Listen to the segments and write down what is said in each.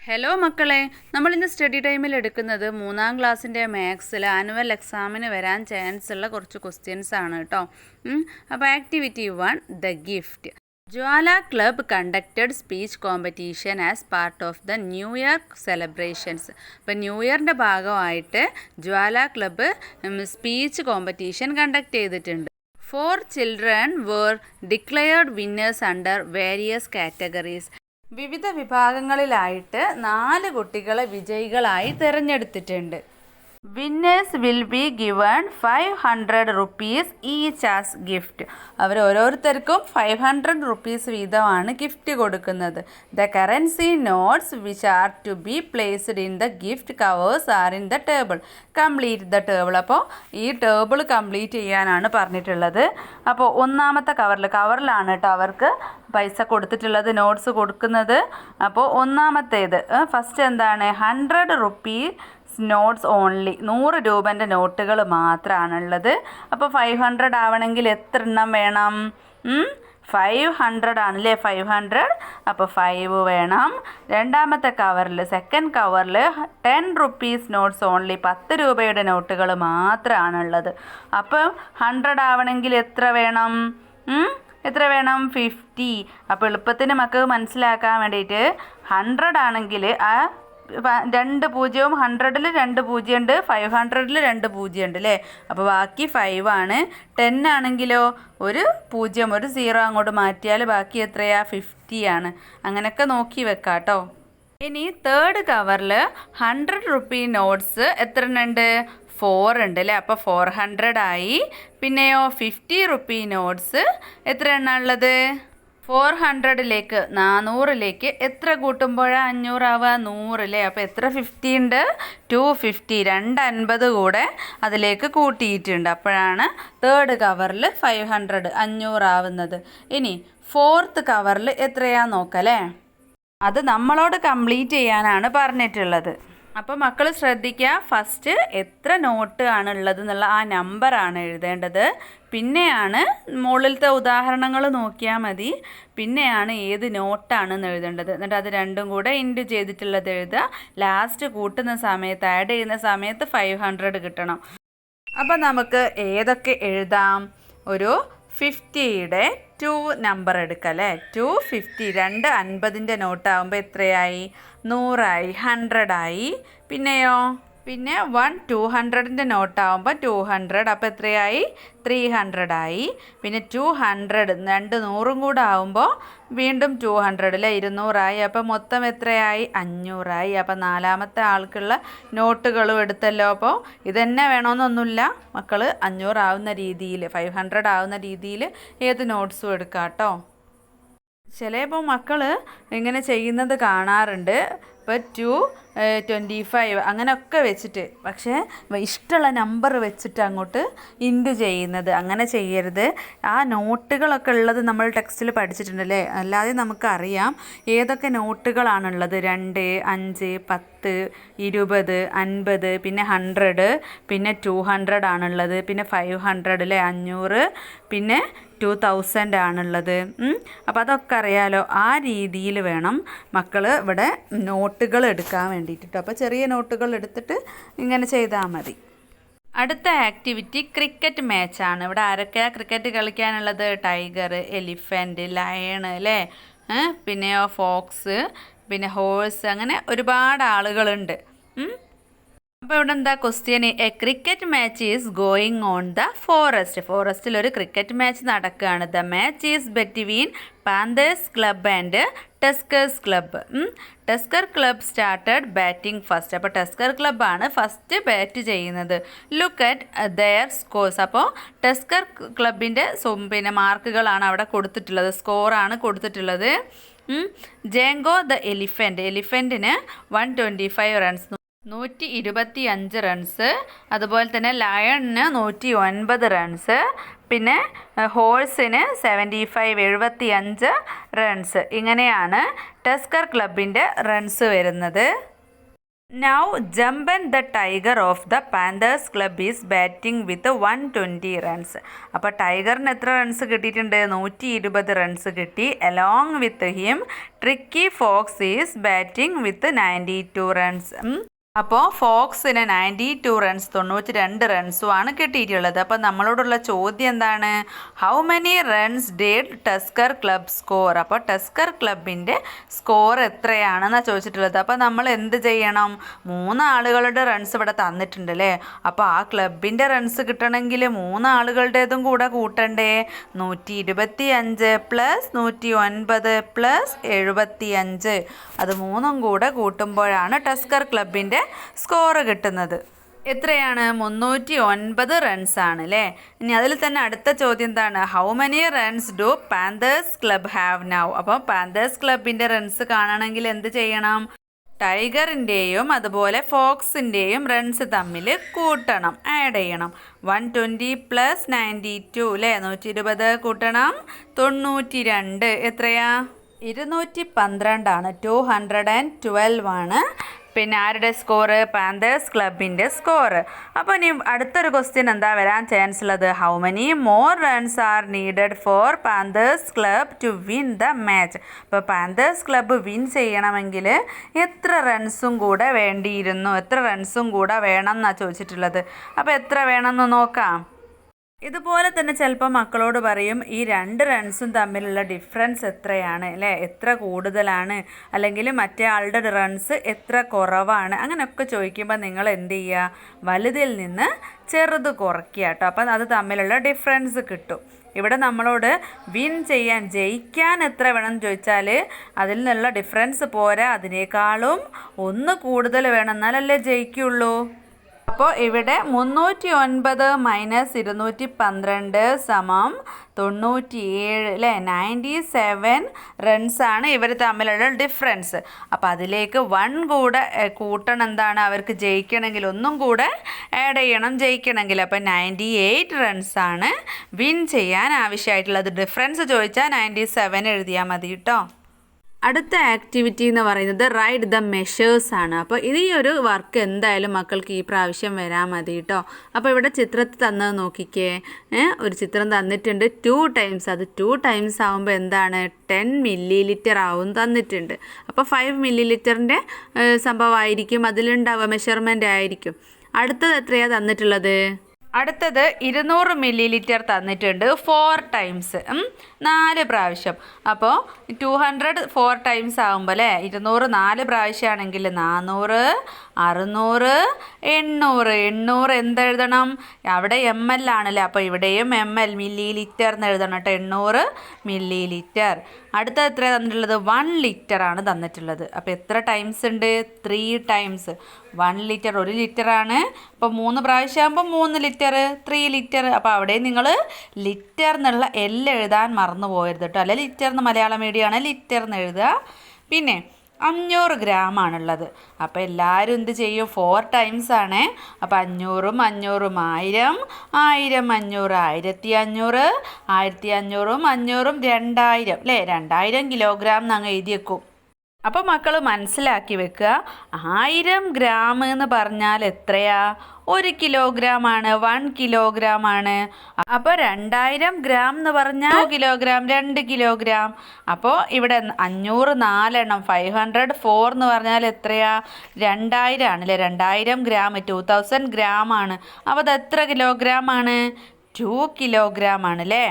Hello മക്കളെ, നമ്മളിന്ന് study ടൈമിൽ എടുക്കുന്നത് 3ാം ക്ലാസ്സിൻ്റെ മാത്സിൽ ആനുവൽ എക്സാമിന് വരാൻ ചാൻസ് ഉള്ള കുറച്ച് ക്വസ്റ്റ്യൻസ് ആണ് കേട്ടോ. അപ്പോൾ activity 1, the gift. Jwala club conducted speech competition as part of the new year celebrations. അപ്പോൾ ന്യൂ ഇയറിൻ്റെ ഭാഗമായിട്ട് ജ്വാല ക്ലബ്ബ് സ്പീച്ച് കോമ്പറ്റീഷൻ കണ്ടക്ട് ചെയ്തിട്ടുണ്ട്. 4 children were declared winners under various categories. വിവിധ വിഭാഗങ്ങളിലായിട്ട് 4 കുട്ടികളെ വിജയികളായി തിരഞ്ഞെടുത്തിട്ടുണ്ട്. Winners will be given 500 rupees each as gift. അവർ ഓരോരുത്തർക്കും 500 rupees വീതമാണ് ഗിഫ്റ്റ് കൊടുക്കുന്നത്. The currency notes which are to be placed in the gift covers are in the table. Complete the table. അപ്പോൾ ഈ ടേബിൾ കംപ്ലീറ്റ് ചെയ്യാനാണ് പറഞ്ഞിട്ടുള്ളത്. അപ്പോൾ ഒന്നാമത്തെ കവറിലാണ് കേട്ടോ അവർക്ക് പൈസ കൊടുത്തിട്ടുള്ളത്, നോട്ട്സ് കൊടുക്കുന്നത്. അപ്പോൾ ഒന്നാമത്തേത് ഫസ്റ്റ് എന്താണ്, 100 rupees നോട്ട്സ് ഓൺലി. 100 രൂപൻ്റെ നോട്ടുകൾ മാത്രമാണുള്ളത്. അപ്പോൾ 500 ആവണമെങ്കിൽ എത്ര എണ്ണം വേണം? 500 ആണല്ലേ, 500. അപ്പോൾ 5 വേണം. രണ്ടാമത്തെ കവറിൽ, സെക്കൻഡ് കവറിൽ 10 rupees നോട്ട്സ് ഓൺലി. 10 രൂപയുടെ നോട്ടുകൾ മാത്രമാണുള്ളത്. അപ്പോൾ 100 ആവണമെങ്കിൽ എത്ര വേണം? 50. അപ്പോൾ എളുപ്പത്തിന് നമുക്ക് മനസ്സിലാക്കാൻ വേണ്ടിയിട്ട് 100 ആണെങ്കിൽ ആ 2 പൂജ്യവും 100ൽ 2 പൂജ്യം ഉണ്ട്, 500ൽ 2 പൂജ്യം ഉണ്ട് അല്ലേ. അപ്പോൾ ബാക്കി 5 ആണ്. 10 ആണെങ്കിലോ ഒരു പൂജ്യം, ഒരു 0 അങ്ങോട്ട് മാറ്റിയാൽ ബാക്കി എത്രയാ? 50 ആണ്. അങ്ങനെയൊക്കെ നോക്കി വെക്കാം കേട്ടോ. ഇനി തേർഡ് കവറിൽ 100 rupee നോട്ട്സ് എത്ര ഉണ്ട്? 4 ഉണ്ട് അല്ലേ. അപ്പോൾ 400 ആയി. പിന്നെയോ 50 rupee നോട്ട്സ് എത്ര എണ്ണ ഉള്ളത്? 400ലേക്ക് 400ലേക്ക് എത്ര കൂട്ടുമ്പോഴാണ് 500 ആവുക? 100 അല്ലേ. അപ്പോൾ എത്ര 50 ഉണ്ട്? 250. 250 കൂടെ അതിലേക്ക് കൂട്ടിയിട്ടുണ്ട്. അപ്പോഴാണ് തേർഡ് കവറിൽ 500 500 ആവുന്നത്. ഇനി ഫോർത്ത് കവറിൽ എത്രയാണെന്ന് നോക്കല്ലേ. അത് നമ്മളോട് കംപ്ലീറ്റ് ചെയ്യാനാണ് പറഞ്ഞിട്ടുള്ളത്. അപ്പോൾ മക്കൾ ശ്രദ്ധിക്കുക, ഫസ്റ്റ് എത്ര നോട്ട് ആണുള്ളത് എന്നുള്ള ആ നമ്പറാണ് എഴുതേണ്ടത്. പിന്നെയാണ് മുകളിലത്തെ ഉദാഹരണങ്ങൾ നോക്കിയാൽ മതി. പിന്നെയാണ് ഏത് നോട്ടാണെന്ന് എഴുതേണ്ടത്. എന്നിട്ട് അത് രണ്ടും കൂടെ ഇൻറ്റു ചെയ്തിട്ടുള്ളത് എഴുതുക. ലാസ്റ്റ് കൂട്ടുന്ന സമയത്ത്, ആഡ് ചെയ്യുന്ന സമയത്ത് 500 കിട്ടണം. അപ്പോൾ നമുക്ക് ഏതൊക്കെ എഴുതാം? ഒരു 50യുടെ 2 നമ്പർ എടുക്കുക അല്ലേ. 250. 250ൻ്റെ നോട്ടാകുമ്പോൾ എത്രയായി? 100 ആയി, 100 ആയി. പിന്നെയോ 1 200ൻ്റെ നോട്ടാകുമ്പോൾ 200. അപ്പോൾ എത്രയായി? 300 ആയി. പിന്നെ 200 2 100ഉം കൂടെ ആകുമ്പോൾ വീണ്ടും 200 അല്ലേ, 200 ആയി. അപ്പോൾ മൊത്തം എത്രയായി? 500 ആയി. അപ്പോൾ നാലാമത്തെ ആൾക്കുള്ള നോട്ടുകളും എടുത്തല്ലോ. അപ്പോൾ ഇതന്നെ വേണമെന്നൊന്നുമില്ല മക്കൾ, 500 ആവുന്ന രീതിയിൽ, 500 ആവുന്ന രീതിയിൽ ഏത് നോട്ട്സും എടുക്കാം കേട്ടോ. ചിലപ്പോൾ മക്കൾ ഇങ്ങനെ ചെയ്യുന്നത് കാണാറുണ്ട്. ഇപ്പോൾ 225 അങ്ങനെയൊക്കെ വെച്ചിട്ട്, പക്ഷേ ഇഷ്ടമുള്ള നമ്പർ വെച്ചിട്ട് അങ്ങോട്ട് ഇൻറ്റു ചെയ്യുന്നത്. അങ്ങനെ ചെയ്യരുത്. ആ നോട്ടുകളൊക്കെ ഉള്ളത് നമ്മൾ ടെക്സ്റ്റിൽ പഠിച്ചിട്ടുണ്ടല്ലേ. അല്ലാതെ നമുക്കറിയാം ഏതൊക്കെ നോട്ടുകളാണുള്ളത്. 2, 5, 10, 20, 50, പിന്നെ 100, പിന്നെ 200 ആണുള്ളത്, പിന്നെ 500 അല്ലേ, 500, പിന്നെ 2000 ആണുള്ളത്. അപ്പോൾ അതൊക്കെ അറിയാലോ. ആ രീതിയിൽ വേണം മക്കൾ ഇവിടെ നോട്ടുകൾ എടുക്കാൻ വേണ്ടിയിട്ട്. അപ്പോൾ ചെറിയ നോട്ടുകൾ എടുത്തിട്ട് ഇങ്ങനെ ചെയ്താൽ മതി. അടുത്ത ആക്ടിവിറ്റി ക്രിക്കറ്റ് മാച്ചാണ്. ഇവിടെ ആരൊക്കെയാണ് ക്രിക്കറ്റ് കളിക്കാനുള്ളത്? ടൈഗർ, എലിഫൻറ്റ്, ലയൺ അല്ലേ, പിന്നെയോ ഫോക്സ്, പിന്നെ ഹോഴ്സ്, അങ്ങനെ ഒരുപാട് ആളുകളുണ്ട്. അപ്പോൾ ഇവിടെ എന്താ question? A cricket match is going on the forest. ഫോറസ്റ്റിൽ ഒരു ക്രിക്കറ്റ് മാച്ച് നടക്കുകയാണ്. The match is between Panthers Club and Tuskers Club. Tusker Club started batting first. അപ്പോൾ ടസ്കർ ക്ലബ്ബാണ് ഫസ്റ്റ് ബാറ്റ് ചെയ്യുന്നത്. Look at their scores. അപ്പോൾ Tusker ക്ലബിൻ്റെ പിന്നെ മാർക്കുകളാണ് അവിടെ കൊടുത്തിട്ടുള്ളത്, സ്കോറാണ് കൊടുത്തിട്ടുള്ളത്. ജേങ്കോ ദ എലിഫൻറ്റിന് 125 റൺസ്, 125 റൺസ്. അതുപോലെ തന്നെ ലയണിന് 109 റൺസ്. പിന്നെ ഹോഴ്സിന് 75 റൺസ്. ഇങ്ങനെയാണ് ടസ്കർ ക്ലബിൻ്റെ റൺസ് വരുന്നത്. Now Jamban the Tiger of the Panthers Club is batting with 120 runs. അപ്പോൾ ടൈഗറിന് എത്ര റൺസ് കിട്ടിയിട്ടുണ്ട്? 120 റൺസ് കിട്ടി. Along with him Tricky Fox is batting with 92 runs. അപ്പോൾ ഫോക്സിന് 92 റൺസ് 92 റൺസുമാണ് കിട്ടിയിട്ടുള്ളത്. അപ്പോൾ നമ്മളോടുള്ള ചോദ്യം എന്താണ്? How many runs did tusker club score? അപ്പോൾ ടസ്കർ ക്ലബിൻ്റെ സ്കോർ എത്രയാണെന്നാണ് ചോദിച്ചിട്ടുള്ളത്. അപ്പോൾ നമ്മൾ എന്ത് ചെയ്യണം? 3 ആളുകളുടെ റൺസ് ഇവിടെ തന്നിട്ടുണ്ട് അല്ലേ? അപ്പോൾ ആ ക്ലബിൻ്റെ റൺസ് കിട്ടണമെങ്കിൽ 3 ആളുകളുടേതും കൂടെ കൂട്ടണ്ടേ? 125 പ്ലസ് 109 പ്ലസ് 75, അത് 3ഉം കൂടെ കൂട്ടുമ്പോഴാണ് ടസ്കർ ക്ലബിൻ്റെ സ്കോർ കിട്ടുന്നത്. എത്രയാണ്? 309 റൺസാണ് അല്ലേ? ഇനി അതിൽ തന്നെ അടുത്ത ചോദ്യം എന്താണ്? How many runs do Panthers club have now? അപ്പോൾ പാന്തേഴ്സ് ക്ലബിൻ്റെ റൺസ് കാണണമെങ്കിൽ എന്ത് ചെയ്യണം? ടൈഗറിൻ്റെയും അതുപോലെ ഫോക്സിൻ്റെയും റൺസ് തമ്മിൽ കൂട്ടണം, ആഡ് ചെയ്യണം. 120 പ്ലസ് 92 അല്ലേ? 120 കൂട്ടണം 92, എത്രയാ? 212 212 ആണ്. പിന്നെ ആരുടെ സ്കോർ? പാന്തേഴ്സ് ക്ലബിൻ്റെ സ്കോർ. അപ്പോൾ ഇനി അടുത്തൊരു ക്വസ്റ്റ്യൻ എന്താ വരാൻ ചാൻസ് ഉള്ളത്? How many more runs are needed for Panthers club to win the match? അപ്പോൾ പാന്തേഴ്സ് ക്ലബ്ബ് വിൻ ചെയ്യണമെങ്കിൽ എത്ര റൺസും കൂടെ വേണ്ടിയിരുന്നു? എത്ര റൺസും കൂടെ വേണം എന്നാണ് ചോദിച്ചിട്ടുള്ളത്. അപ്പോൾ എത്ര വേണമെന്ന് നോക്കാം. ഇതുപോലെ തന്നെ ചിലപ്പോൾ മക്കളോട് പറയും ഈ 2 റൺസും തമ്മിലുള്ള ഡിഫറൻസ് എത്രയാണ് അല്ലേ, എത്ര കൂടുതലാണ്, അല്ലെങ്കിൽ മറ്റേ ആളുടെ റൺസ് എത്ര കുറവാണ്, അങ്ങനെയൊക്കെ ചോദിക്കുമ്പോൾ നിങ്ങൾ എന്ത് ചെയ്യുക? വലുതിൽ നിന്ന് ചെറുത് കുറയ്ക്കുക കേട്ടോ. അപ്പം അത് തമ്മിലുള്ള ഡിഫറൻസ് കിട്ടും. ഇവിടെ നമ്മളോട് വിൻ ചെയ്യാൻ, ജയിക്കാൻ എത്ര വേണം ചോദിച്ചാൽ അതിൽ നിന്നുള്ള ഡിഫറൻസ് പോരാ, അതിനേക്കാളും 1 കൂടുതൽ വേണം, എന്നാലല്ലേ ജയിക്കുള്ളൂ. അപ്പോൾ ഇവിടെ 309 മൈനസ് 212 സമം 97 അല്ലേ? 97 റൺസാണ് ഇവർ തമ്മിലുള്ള ഡിഫറൻസ്. അപ്പോൾ അതിലേക്ക് 1 കൂടെ കൂട്ടണം. എന്താണ്? അവർക്ക് ജയിക്കണമെങ്കിൽ 1 കൂടെ ആഡ് ചെയ്യണം ജയിക്കണമെങ്കിൽ. അപ്പോൾ 98 റൺസാണ് വിൻ ചെയ്യാൻ ആവശ്യമായിട്ടുള്ളത്. ഡിഫറൻസ് ചോദിച്ചാൽ 97 എഴുതിയാൽ മതി കേട്ടോ. അടുത്ത ആക്ടിവിറ്റി എന്ന് പറയുന്നത് റൈറ്റ് ദ മെഷേഴ്സ് ആണ്. അപ്പോൾ ഈ ഒരു വർക്ക് എന്തായാലും മക്കൾക്ക് ഈ പ്രാവശ്യം വരാൻ മതി കേട്ടോ. അപ്പോൾ ഇവിടെ ചിത്രത്തിൽ തന്നത് നോക്കിക്കേ, ഒരു ചിത്രം തന്നിട്ടുണ്ട് 2 ടൈംസ്. അത് 2 ടൈംസ് ആകുമ്പോൾ എന്താണ്? 10 ml ആവും തന്നിട്ടുണ്ട്. അപ്പോൾ 5 ml സംഭവമായിരിക്കും അതിലുണ്ടാവുക, മെഷർമെൻ്റ് ആയിരിക്കും. അടുത്തത് എത്രയാണ് തന്നിട്ടുള്ളത്? അടുത്തത് 200 ml തന്നിട്ടുണ്ട് 4 ടൈംസ്, 4 പ്രാവശ്യം. അപ്പോൾ 200 4 ടൈംസ് ആകുമ്പോൾ അല്ലേ, 200 4 പ്രാവശ്യമാണെങ്കിൽ 400, 600, 800. 800 എന്തെഴുതണം? അവിടെ ml ആണല്ലേ, അപ്പോൾ ഇവിടെയും ml മില്ലി എന്ന് എഴുതണം കേട്ടോ. 800 ml. അടുത്ത എത്ര തന്നിട്ടുള്ളത്? 1 ലിറ്റർ ആണ് തന്നിട്ടുള്ളത്. അപ്പോൾ എത്ര ടൈംസ് ഉണ്ട്? 3 ടൈംസ്. 1 ലിറ്റർ 1 ലിറ്ററാണ്. അപ്പോൾ 3 പ്രാവശ്യം ആകുമ്പോൾ 3 ലിറ്റർ, 3 ലിറ്റർ. അപ്പോൾ അവിടെ നിങ്ങൾ ലിറ്റർ എന്നുള്ള L എഴുതാൻ മറന്നു പോകരുത് കേട്ടോ. അല്ലെ ലിറ്റർ എന്ന് മലയാളം മീഡിയമാണ്, ലിറ്റർ എന്ന് എഴുതുക. പിന്നെ 500 ഗ്രാം ആണുള്ളത്. അപ്പോൾ എല്ലാവരും എന്ത് ചെയ്യും? 4 ടൈംസ് ആണ്. അപ്പോൾ 500ഉം 500ഉം 1000, 1000 500 1500, 1500ഉം 500ഉം 2000 അല്ലേ? 2000 കിലോഗ്രാം എന്നങ്ങ് എഴുതി വെക്കും. അപ്പോൾ മക്കൾ മനസ്സിലാക്കി വെക്കുക, 1000 ഗ്രാം എന്ന് പറഞ്ഞാൽ എത്രയാ? 1 കിലോഗ്രാം ആണ്, 1 കിലോഗ്രാം ആണ്. അപ്പോൾ 2000 ഗ്രാം എന്ന് പറഞ്ഞാൽ 2 കിലോഗ്രാം, 2 കിലോഗ്രാം. അപ്പോൾ ഇവിടെ 500 4 എണ്ണം, 500 4 എന്ന് പറഞ്ഞാൽ എത്രയാ? 2000 ആണല്ലേ? 2000 ഗ്രാം 2000 ഗ്രാം ആണ്. അപ്പോൾ അത് എത്ര കിലോഗ്രാം ആണ്? 2 കിലോഗ്രാം ആണല്ലേ.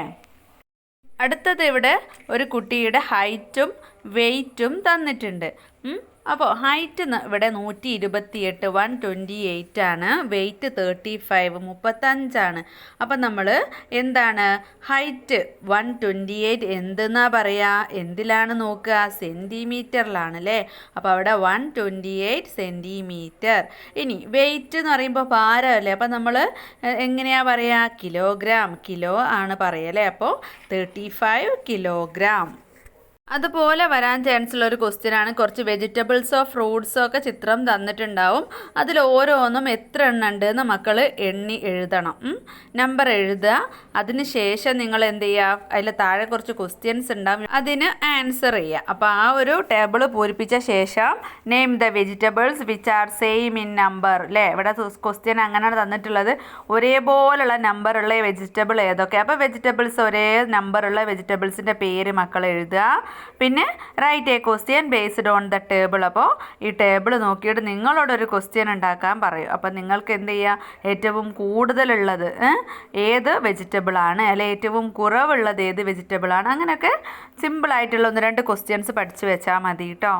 അടുത്തത് ഇവിടെ ഒരു കുട്ടിയുടെ ഹൈറ്റും വെയ്റ്റും തന്നിട്ടുണ്ട്. അപ്പോൾ ഹൈറ്റ് ഇവിടെ 128 128 ആണ്. വെയ്റ്റ് 35 35 അപ്പോൾ നമ്മൾ എന്താണ്? ഹൈറ്റ് 128 എന്തെന്നാ പറയുക? എന്തിലാണ് നോക്കുക? സെൻറ്റിമീറ്ററിലാണ് അല്ലേ? അപ്പോൾ അവിടെ 128 സെൻറ്റിമീറ്റർ. ഇനി വെയ്റ്റ് എന്ന് പറയുമ്പോൾ ഭാരമല്ലേ, അപ്പോൾ നമ്മൾ എങ്ങനെയാണ് പറയുക? കിലോഗ്രാം, കിലോ ആണ് പറയുക അല്ലേ? അപ്പോൾ 35 കിലോഗ്രാം. അതുപോലെ വരാൻ ചാൻസ് ഉള്ള ഒരു ക്വസ്റ്റ്യനാണ്. കുറച്ച് വെജിറ്റബിൾസോ ഫ്രൂട്ട്സോ ഒക്കെ ചിത്രം തന്നിട്ടുണ്ടാവും. അതിൽ ഓരോന്നും എത്ര എണ്ണം ഉണ്ട് എന്ന് മക്കൾ എണ്ണി എഴുതണം. നമ്പർ എഴുതുക. അതിന് ശേഷം നിങ്ങൾ എന്ത് ചെയ്യുക, അതിൽ താഴെ കുറച്ച് ക്വസ്റ്റ്യൻസ് ഉണ്ടാവും, അതിന് ആൻസർ ചെയ്യുക. അപ്പോൾ ആ ഒരു ടേബിൾ പൂരിപ്പിച്ച ശേഷം name the vegetables which are same in number. അല്ലേ, ഇവിടെ ക്വസ്റ്റ്യൻ അങ്ങനെയാണ് തന്നിട്ടുള്ളത്. ഒരേപോലുള്ള നമ്പറുള്ള വെജിറ്റബിൾ ഏതൊക്കെ. അപ്പോൾ വെജിറ്റബിൾസ് ഒരേ നമ്പറുള്ള വെജിറ്റബിൾസിൻ്റെ പേര് മക്കൾ എഴുതുക. പിന്നെ write a question based on the table. അപ്പോൾ ഈ ടേബിൾ നോക്കിയിട്ട് നിങ്ങളോടൊരു ക്വസ്റ്റ്യൻ ഉണ്ടാക്കാൻ പറയും. അപ്പോൾ നിങ്ങൾക്ക് എന്ത് ചെയ്യുക, ഏറ്റവും കൂടുതലുള്ളത് ഏത് വെജിറ്റബിളാണ്, അല്ലെ ഏറ്റവും കുറവുള്ളത് ഏത് വെജിറ്റബിളാണ്, അങ്ങനെയൊക്കെ സിമ്പിളായിട്ടുള്ള 1-2 ക്വസ്റ്റ്യൻസ് പഠിച്ചു വെച്ചാൽ മതി കേട്ടോ.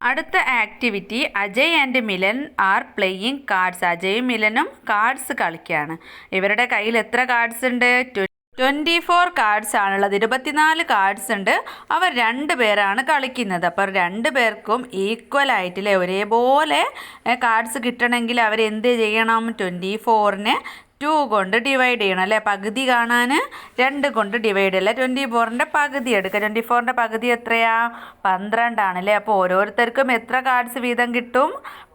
അടുത്ത activity, Ajay and Milan are playing cards. അജയും മിലനും കാർഡ്സ് കളിക്കുകയാണ്. ഇവരുടെ കയ്യിൽ എത്ര കാർഡ്സ് ഉണ്ട്? 24 കാർഡ്സ് ആണുള്ളത്. 24 കാർഡ്സ് ഉണ്ട്. അവർ 2 പേരാണ് കളിക്കുന്നത്. അപ്പോൾ 2 പേർക്കും ഈക്വൽ ആയിട്ടില്ലേ, ഒരേപോലെ കാർഡ്സ് കിട്ടണമെങ്കിൽ അവർ എന്ത് ചെയ്യണം? 24നെ 2 കൊണ്ട് ഡിവൈഡ് ചെയ്യണം. അല്ലേ, പകുതി കാണാൻ 2 കൊണ്ട് ഡിവൈഡ് അല്ലേ, 24ൻ്റെ പകുതി എടുക്കുക. 24ൻ്റെ പകുതി എത്രയാ? 12 ആണല്ലേ. അപ്പോൾ ഓരോരുത്തർക്കും എത്ര കാർഡ്സ് വീതം കിട്ടും?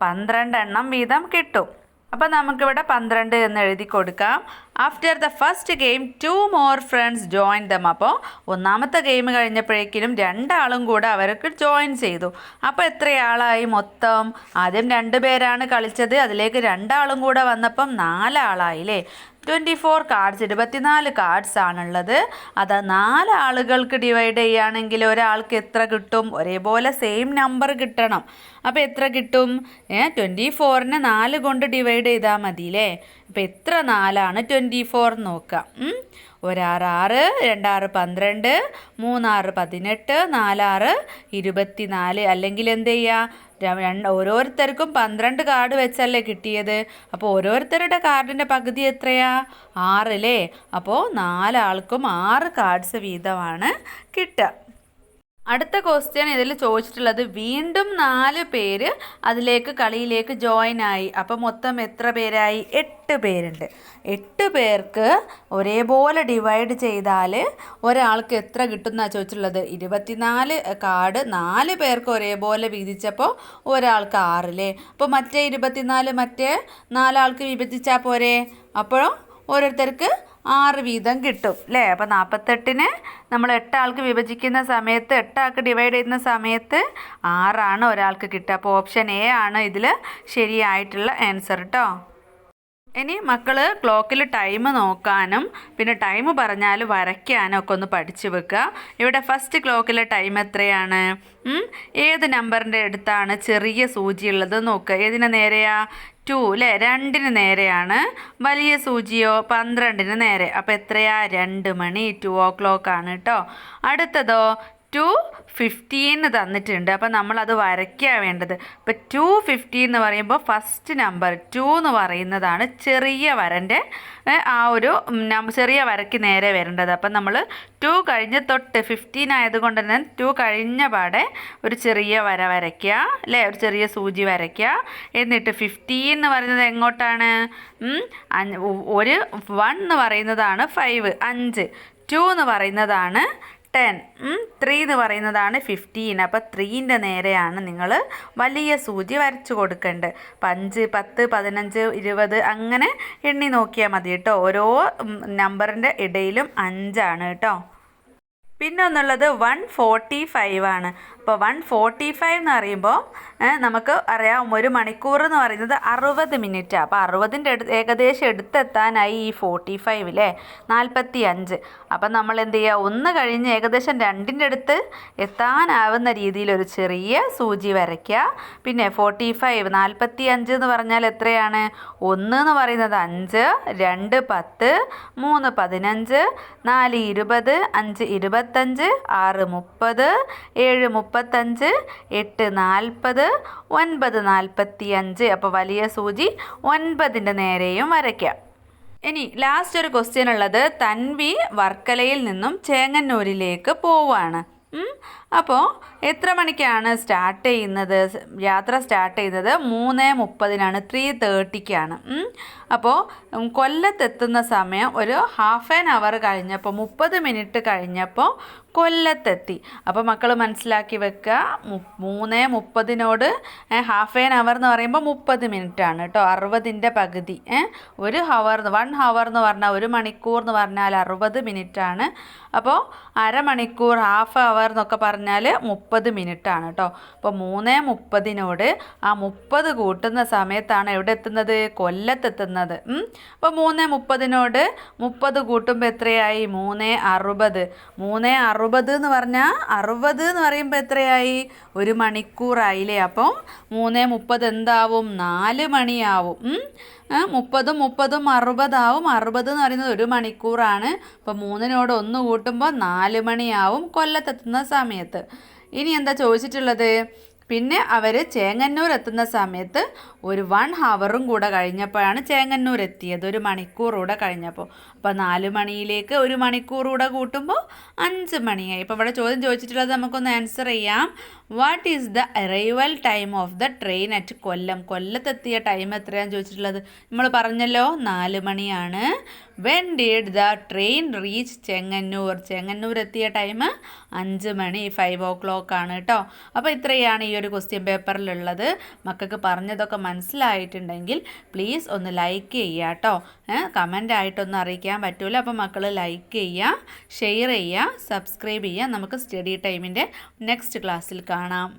12 എണ്ണം വീതം കിട്ടും. അപ്പോൾ നമുക്കിവിടെ 12 എന്ന് എഴുതി കൊടുക്കാം. After the first game 2 more friends join dum. അപ്പോൾ ഒന്നാമത്തെ ഗെയിം കഴിഞ്ഞപ്പോഴേക്കും 2 ആളും കൂടെ അവർക്ക് ജോയിൻ ചെയ്തു. അപ്പോൾ എത്രയാളായി മൊത്തം? ആദ്യം 2 പേരാണ് കളിച്ചത്, അതിലേക്ക് 2 ആളും കൂടെ വന്നപ്പം 4 ആളായില്ലേ. 24 കാർഡ്സ്, 24 കാർഡ്സ് ആണുള്ളത്. അത് 4 ആളുകൾക്ക് ഡിവൈഡ് ചെയ്യുകയാണെങ്കിൽ ഒരാൾക്ക് എത്ര കിട്ടും? ഒരേപോലെ സെയിം നമ്പർ കിട്ടണം. അപ്പോൾ എത്ര കിട്ടും? 24നെ 4 കൊണ്ട് ഡിവൈഡ് ചെയ്താൽ മതിയില്ലേ. അപ്പോൾ എത്ര 4ആണ് 24 നോക്കാം. 1 6 2 6 12 3 6 18 4 6 24. അല്ലെങ്കിൽ എന്ത് ചെയ്യുക, ഓരോരുത്തർക്കും 12 കാർഡ് വെച്ചല്ലേ കിട്ടിയത്. അപ്പോൾ ഓരോരുത്തരുടെ കാർഡിൻ്റെ പകുതി എത്രയാ? 6 അല്ലേ. അപ്പോൾ 4 ആൾക്കും 6 കാർഡ്സ് വീതമാണ് കിട്ടുക. അടുത്ത ക്വസ്റ്റ്യൻ ഇതിൽ ചോദിച്ചിട്ടുള്ളത്, വീണ്ടും 4 പേര് അതിലേക്ക് കളിയിലേക്ക് ജോയിൻ ആയി. അപ്പോൾ മൊത്തം എത്ര പേരായി? 8 പേരുണ്ട്. 8 പേർക്ക് ഒരേപോലെ ഡിവൈഡ് ചെയ്താൽ ഒരാൾക്ക് എത്ര കിട്ടുമെന്നാണ് ചോദിച്ചിട്ടുള്ളത്. 24 കാർഡ് 4 പേർക്ക് ഒരേപോലെ വീതിച്ചപ്പോൾ ഒരാൾക്ക് 6 അല്ലേ. അപ്പോൾ മറ്റേ 24 മറ്റേ 4 ആൾക്ക് വിഭജിച്ചാൽ പോരെ. അപ്പോഴും ഓരോരുത്തർക്ക് 6 വീതം കിട്ടും അല്ലേ. അപ്പോൾ 48നെ നമ്മൾ 8 ആൾക്ക് വിഭജിക്കുന്ന സമയത്ത് 8 ആൾക്ക് ഡിവൈഡ് ചെയ്യുന്ന സമയത്ത് 6 ആണ് ഒരാൾക്ക് കിട്ടുക. അപ്പോൾ ഓപ്ഷൻ എ ആണ് ഇതിൽ ശരിയായിട്ടുള്ള ആൻസർ കേട്ടോ. ഇനി മക്കൾ ക്ലോക്കിൽ ടൈം നോക്കാനും പിന്നെ ടൈം പറഞ്ഞാൽ വരയ്ക്കാനും ഒക്കെ ഒന്ന് പഠിച്ചു വെക്കുക. ഇവിടെ ഫസ്റ്റ് ക്ലോക്കിലെ ടൈം എത്രയാണ്? ഏത് നമ്പറിൻ്റെ അടുത്താണ് ചെറിയ സൂചിയുള്ളത് നോക്കുക. ഏതിന് നേരെയാ? 2 അല്ലേ, 2ന് നേരെയാണ്. വലിയ സൂചിയോ? 12ന് നേരെ. അപ്പോൾ എത്രയാ? 2 മണി, 2 o'clock ആണ് കേട്ടോ. അടുത്തതോ 2:15 തന്നിട്ടുണ്ട്. അപ്പോൾ നമ്മളത് വരയ്ക്കുക വേണ്ടത്. അപ്പോൾ 2:15 എന്ന് പറയുമ്പോൾ ഫസ്റ്റ് നമ്പർ 2 എന്ന് പറയുന്നതാണ് ചെറിയ വരൻ്റെ ആ ഒരു ചെറിയ വരയ്ക്ക് നേരെ വരേണ്ടത്. അപ്പം നമ്മൾ 2 കഴിഞ്ഞ് തൊട്ട് 15 ആയതുകൊണ്ട് തന്നെ 2 കഴിഞ്ഞ പാടെ ഒരു ചെറിയ വര വരയ്ക്കുക അല്ലേ, ഒരു ചെറിയ സൂചി വരയ്ക്കുക. എന്നിട്ട് 15 എന്ന് പറയുന്നത് എങ്ങോട്ടാണ്? ഒരു 1 എന്ന് പറയുന്നതാണ് 5, 5. 2 എന്ന് പറയുന്നതാണ് 10, 3 എന്ന് പറയുന്നതാണ് 15. അപ്പോൾ 3ൻ്റെ നേരെയാണ് നിങ്ങൾ വലിയ സൂചി വരച്ചു കൊടുക്കേണ്ടത്. 5, 10, 15, 20 അങ്ങനെ എണ്ണി നോക്കിയാൽ മതി കേട്ടോ. ഓരോ നമ്പറിൻ്റെ ഇടയിലും 5 ആണ് കേട്ടോ. പിന്നെ ഒന്നുള്ളത് 1:45 ആണ്. അപ്പോൾ 1:45 എന്ന് പറയുമ്പോൾ നമുക്ക് അറിയാം 1 മണിക്കൂർ എന്ന് പറയുന്നത് 60 മിനിറ്റ്. അപ്പോൾ 60ൻ്റെ ഏകദേശം എടുത്തെത്താനായി ഈ 45 അല്ലേ, 45. അപ്പം നമ്മൾ എന്ത് ചെയ്യുക, 1 കഴിഞ്ഞ് ഏകദേശം 2ൻ്റെ അടുത്ത് എത്താനാവുന്ന രീതിയിൽ ഒരു ചെറിയ സൂചി വരയ്ക്കുക. പിന്നെ 45, 45 എന്ന് പറഞ്ഞാൽ എത്രയാണ്? 1 എന്ന് പറയുന്നത് 5, 2 10, 3 15, 4 20, 5 25, 6 30, 7 35, 8 40, 9 45. അപ്പോൾ വലിയ സൂചി 9ൻ്റെ നേരെയും വരയ്ക്കാം. ഇനി ലാസ്റ്റ് ഒരു ക്വസ്റ്റ്യൻ ഉള്ളത്, തൻവി വർക്കലയിൽ നിന്നും ചേങ്ങന്നൂരിലേക്ക് പോവുകയാണ്. അപ്പോൾ എത്ര മണിക്കാണ് സ്റ്റാർട്ട് ചെയ്യുന്നത്, യാത്ര സ്റ്റാർട്ട് ചെയ്യുന്നത് 3:30-നാണ്, 3:30-ക്കാണ്. അപ്പോൾ കൊല്ലത്തെത്തുന്ന സമയം ഒരു ഹാഫ് ആൻ അവർ കഴിഞ്ഞപ്പോൾ, 30 മിനിറ്റ് കഴിഞ്ഞപ്പോൾ കൊല്ലത്തെത്തി. അപ്പോൾ മക്കൾ മനസ്സിലാക്കി വെക്കുക, 3:30-നോട് ഹാഫ് ആൻ അവർ എന്ന് പറയുമ്പോൾ 30 മിനിറ്റാണ് കേട്ടോ, 60ൻ്റെ പകുതി. ഒരു ഹവർ, 1 ഹവർ എന്ന് പറഞ്ഞാൽ 1 മണിക്കൂർ എന്ന് പറഞ്ഞാൽ 60 മിനിറ്റാണ്. അപ്പോൾ അരമണിക്കൂർ, ഹാഫ് അവർ എന്നൊക്കെ പറഞ്ഞാൽ 30 മിനിറ്റാണ് കേട്ടോ. അപ്പോൾ 3:30-നോട് ആ 30 കൂട്ടുന്ന സമയത്താണ് എവിടെ എത്തുന്നത്, കൊല്ലത്തെത്തുന്നത്. അപ്പോൾ 3:30-നോട് 30 കൂട്ടുമ്പോൾ എത്രയായി, 3:60. 3:60 എന്ന് പറഞ്ഞാൽ 60 എന്ന് പറയുമ്പോൾ എത്രയായി, 1 മണിക്കൂറായില്ലേ. അപ്പോൾ 3:30 എന്താവും, 4 മണിയാവും. 30-ഉം 30-ഉം 60 ആവും. 60 എന്ന് പറയുന്നത് 1 മണിക്കൂറാണ്. അപ്പോൾ 3-നോട് 1 കൂട്ടുമ്പോൾ 4 മണിയാവും കൊല്ലത്തെത്തുന്ന സമയത്ത്. ഇനി എന്താ ചോദിച്ചിട്ടുള്ളത്, പിന്നെ അവർ ചേങ്ങന്നൂർ എത്തുന്ന സമയത്ത് ഒരു 1 ഹവറും കൂടെ കഴിഞ്ഞപ്പോഴാണ് ചേങ്ങന്നൂർ എത്തിയത്, 1 മണിക്കൂർ കൂടെ കഴിഞ്ഞപ്പോൾ. അപ്പോൾ 4 മണിയിലേക്ക് 1 മണിക്കൂർ കൂടെ കൂട്ടുമ്പോൾ 5 മണിയായി. ഇപ്പോൾ ഇവിടെ ചോദ്യം ചോദിച്ചിട്ടുള്ളത് നമുക്കൊന്ന് ആൻസർ ചെയ്യാം. What is the arrival time of the train at Kollam? കൊല്ലത്തെത്തിയ ടൈം എത്രയാണെന്ന് ചോദിച്ചിട്ടുള്ളത് നമ്മൾ പറഞ്ഞല്ലോ, 4 മണിയാണ്. When did the train reach Chengannur? Chengannur എത്തിയ ടൈം 5 മണി, 5 o'clock ആണ് കേട്ടോ. അപ്പോൾ ഇത്രയാണ് ഈ ഒരു ക്വസ്റ്റ്യൻ പേപ്പറിലുള്ളത്. മക്കൾക്ക് പറഞ്ഞതൊക്കെ മനസ്സിലായിട്ടുണ്ടെങ്കിൽ പ്ലീസ് ഒന്ന് ലൈക്ക് ചെയ്യുക കേട്ടോ. കമൻ്റ് ആയിട്ടൊന്നും അറിയിക്കാൻ പറ്റൂല. അപ്പോൾ മക്കൾ ലൈക്ക് ചെയ്യുക, ഷെയർ ചെയ്യുക, സബ്സ്ക്രൈബ് ചെയ്യുക. നമുക്ക് സ്റ്റഡി ടൈമിൻ്റെ നെക്സ്റ്റ് ക്ലാസ്സിൽ കാണാം.